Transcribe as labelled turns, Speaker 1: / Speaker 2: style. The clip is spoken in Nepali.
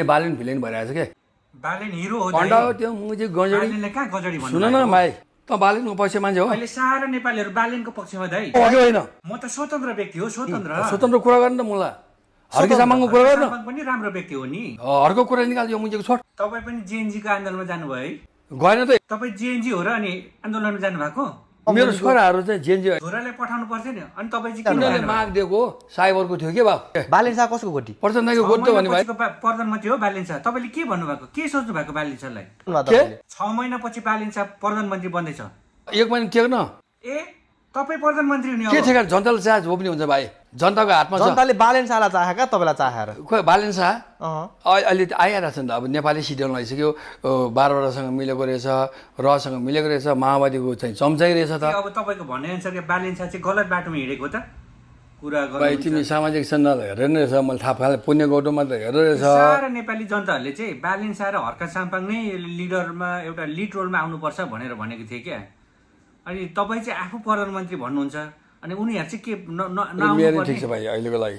Speaker 1: बालेन भिलेन भइरहेछ के
Speaker 2: बालेन हिरो हो
Speaker 1: अन्डा हो त्यो मुजी गजडी
Speaker 2: बालेनले कहाँ गजडी भन्नु
Speaker 1: सुन न भाइ त बालेनको पक्ष मान्छे हो
Speaker 2: अहिले सारा नेपालीहरु बालेनको पक्षमा दाइ
Speaker 1: होइन
Speaker 2: म त स्वतन्त्र व्यक्ति हो
Speaker 1: स्वतन्त्र कुरा गर्न त मुला हर्के सामाङको कुरा गर्न
Speaker 2: पनि राम्रो व्यक्ति हो नि
Speaker 1: हर्को कुरा निकाल यो मुजीको छोड
Speaker 2: तपाई पनि जेएनजी को आन्दोलनमा जानुभयो है
Speaker 1: गएन त
Speaker 2: तपाई जेएनजी हो र अनि आन्दोलनमा जानु भएको
Speaker 1: मेरो छोराहरु चाहिँ जेएनजी
Speaker 2: छोरालाई पठाउनु पर्छ नि अनि तपाई चाहिँ किन
Speaker 1: उनीहरूले माग दिएको साइबरको थियो के बाबु
Speaker 3: बालेन शाह कसको गोटी
Speaker 1: प्रचण्डको गोट त भने भाइ
Speaker 2: प्रधानमन्त्री हो बालेन शाह तपाईले के भन्नु भएको के सोच्नु भएको बालेन शाहलाई
Speaker 1: के
Speaker 2: 6 महिनापछि बालेन शाह प्रधानमन्त्री बन्दैछ
Speaker 1: एक महिना टेक न
Speaker 2: ए तपाई प्रधानमन्त्री हुने
Speaker 1: के छ जनताले चाहे जो पनि हुन्छ भाइ जनताको हातमा छ
Speaker 3: जनताले बालेन शाहलाई चाहेका तपाईलाई चाहेर
Speaker 1: खोइ बालेन शाह अहिले आइरहेको छ नि त अब नेपाली सिडिउल आइसक्यो 12 मिलेको रहेछ रसँग मिलेको रहेछ माओवादीको चाहिँ चम्चाइ रहेछ त
Speaker 2: अब तपाईको भन्ने अनुसार बालेन शाह चाहिँ गलत बाटोमा हिँडेको त कुरा गर्नु
Speaker 1: भाइ तिमी सामाजिक सञ्जाल हेर्ने रहेछ मैले थाहा पाएँ पुण्य गौतममा त हेर्दो रहेछ
Speaker 2: सारा नेपाली जनताहरूले चाहिँ बालेन शाह र हर्का साम्पाङ नै लिडरमा एउटा लिड रोलमा आउनुपर्छ भनेर भनेको थिए क्या अनि तपाई चाहिँ आफू प्रधानमन्त्री भन्नुहुन्छ अनि उनीहरु चाहिँ के नआउनु पर्ने
Speaker 1: ठिक छ भाइ अहिलेको लागि